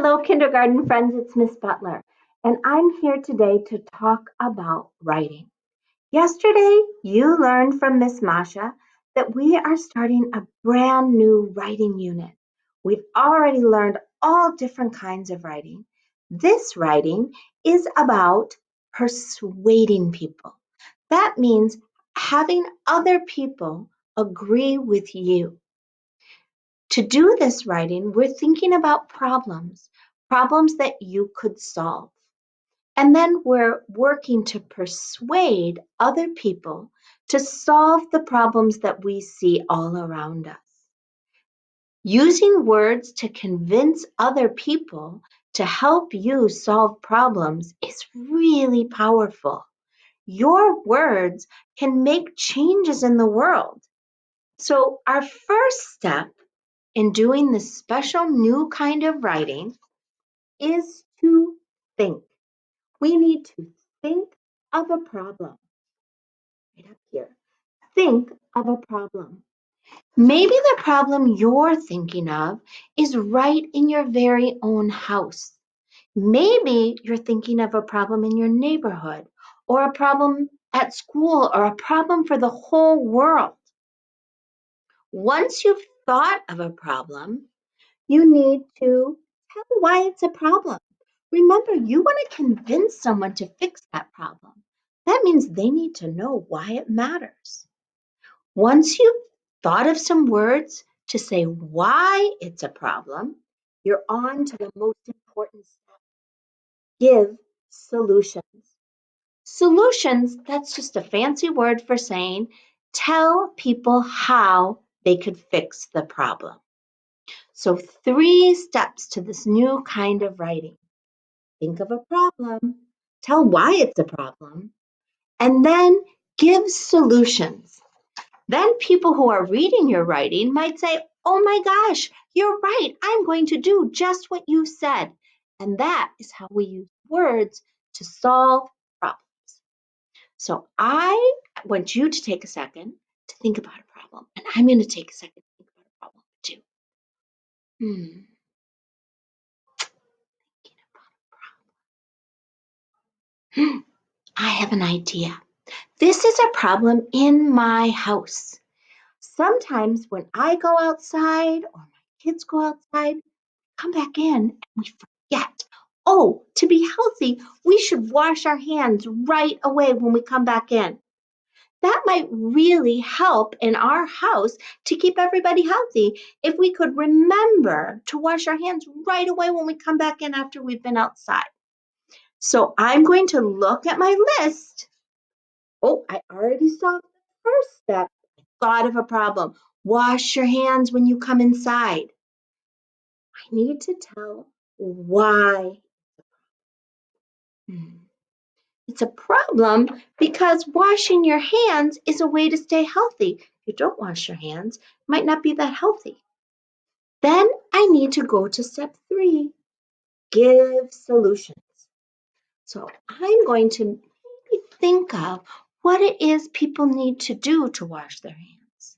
Hello, kindergarten friends. It's Miss Butler, and I'm here today to talk about writing. Yesterday, you learned from Miss Masha that we are starting a brand new writing unit. We've already learned all different kinds of writing. This writing is about persuading people. That means having other people agree with you. To do this writing, we're thinking about problems that you could solve. And then we're working to persuade other people to solve the problems that we see all around us. Using words to convince other people to help you solve problems is really powerful. Your words can make changes in the world. So, our first step in doing this special new kind of writing is to think. We need to think of a problem. Right up here. Think of a problem. Maybe the problem you're thinking of is right in your very own house. Maybe you're thinking of a problem in your neighborhood, or a problem at school, or a problem for the whole world. Once you've thought of a problem, you need to tell why it's a problem. Remember, you want to convince someone to fix that problem. That means they need to know why it matters. Once you've thought of some words to say why it's a problem, you're on to the most important step. Give solutions. Solutions, that's just a fancy word for saying tell people how they could fix the problem. So 3 steps to this new kind of writing. Think of a problem, tell why it's a problem, and then give solutions. Then people who are reading your writing might say, oh my gosh, you're right. I'm going to do just what you said. And that is how we use words to solve problems. So I want you to take a second to think about a problem. And I'm going to take a second to think about a problem too. I have an idea. This is a problem in my house. Sometimes when I go outside or my kids go outside, come back in and we forget. Oh, to be healthy, we should wash our hands right away when we come back in. That might really help in our house to keep everybody healthy if we could remember to wash our hands right away when we come back in after we've been outside. So I'm going to look at my list. Oh, I already saw the first step. I thought of a problem. Wash your hands when you come inside. I need to tell why. It's a problem because washing your hands is a way to stay healthy. If you don't wash your hands, it might not be that healthy. Then I need to go to step 3, give solutions. So I'm going to maybe think of what it is people need to do to wash their hands.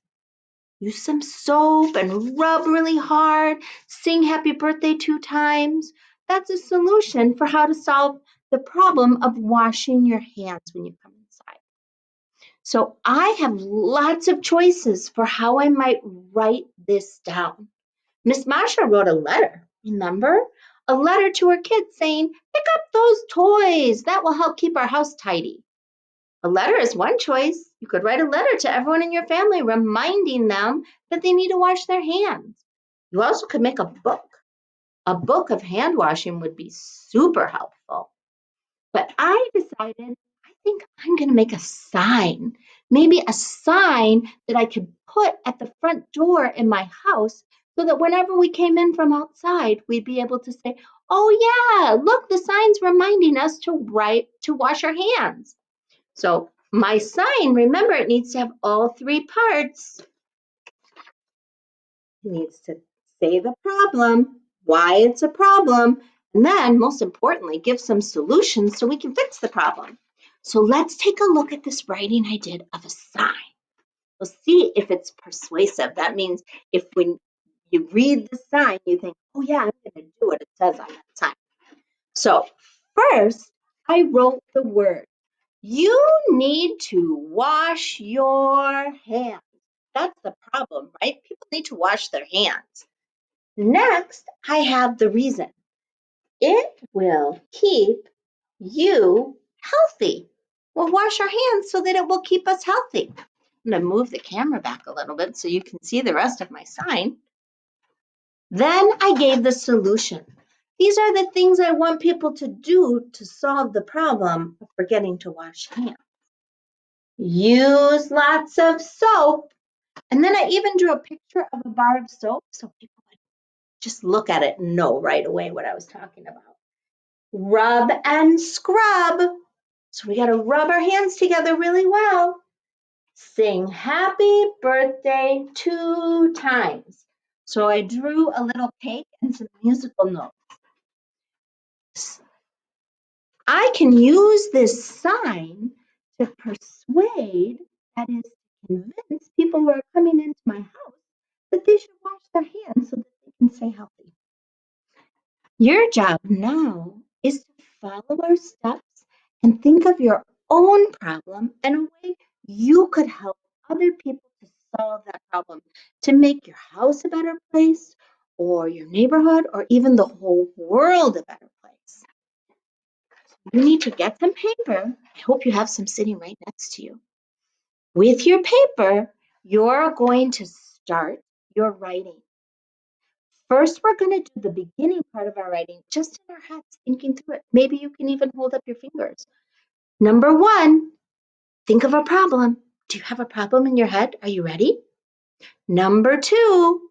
Use some soap and rub really hard. Sing happy birthday 2 times. That's a solution for how to solve the problem of washing your hands when you come inside. So I have lots of choices for how I might write this down. Miss Masha wrote a letter, remember? A letter to her kids saying, pick up those toys. That will help keep our house tidy. A letter is one choice. You could write a letter to everyone in your family reminding them that they need to wash their hands. You also could make a book. A book of hand washing would be super helpful. But I decided I think I'm going to make a sign. Maybe a sign that I could put at the front door in my house so that whenever we came in from outside, we'd be able to say, oh yeah, look, the sign's reminding us to wash our hands. So my sign, remember, it needs to have all 3 parts. It needs to say the problem, why it's a problem, and then, most importantly, give some solutions so we can fix the problem. So let's take a look at this writing I did of a sign. We'll see if it's persuasive. That means if when you read the sign, you think, oh yeah, I'm going to do what it says on that sign. So first, I wrote the word. You need to wash your hands. That's the problem, right? People need to wash their hands. Next, I have the reason. It will keep you healthy. We'll wash our hands so that it will keep us healthy. I'm going to move the camera back a little bit so you can see the rest of my sign. Then I gave the solution. These are the things I want people to do to solve the problem of forgetting to wash hands. Use lots of soap. And then I even drew a picture of a bar of soap so people would just look at it and know right away what I was talking about. Rub and scrub. So we got to rub our hands together really well. Sing happy birthday 2 times. So I drew a little cake and some musical notes. I can use this sign to persuade, that is, convince people who are coming into my house that they should wash their hands so that they can stay healthy. Your job now is to follow our steps and think of your own problem and a way you could help other people to solve that problem, to make your house a better place, or your neighborhood, or even the whole world a better place. You need to get some paper. I hope you have some sitting right next to you. With your paper, you're going to start your writing. First, we're going to do the beginning part of our writing, just in our heads, thinking through it. Maybe you can even hold up your fingers. Number 1, think of a problem. Do you have a problem in your head? Are you ready? Number 2,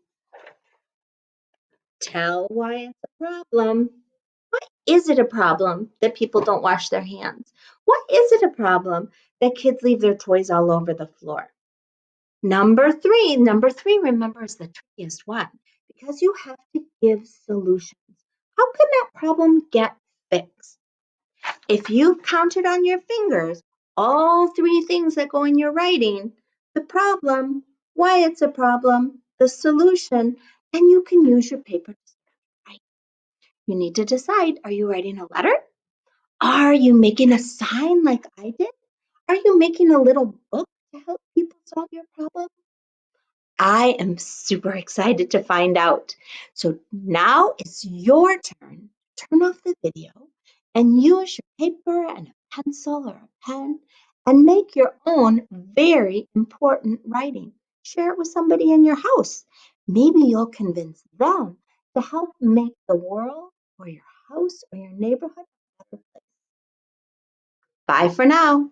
tell why it's a problem. What is it a problem that people don't wash their hands? What is it a problem that kids leave their toys all over the floor? Number three, remember, is the trickiest one because you have to give solutions. How can that problem get fixed? If you've counted on your fingers all 3 things that go in your writing, the problem, why it's a problem, the solution, and you can use your paper to write. You need to decide, are you writing a letter? Are you making a sign like I did? Are you making a little book to help people solve your problem? I am super excited to find out. So now it's your turn. Turn off the video and use your paper and a pencil or a pen and make your own very important writing. Share it with somebody in your house. Maybe you'll convince them to help make the world or your house or your neighborhood a better place. Bye for now.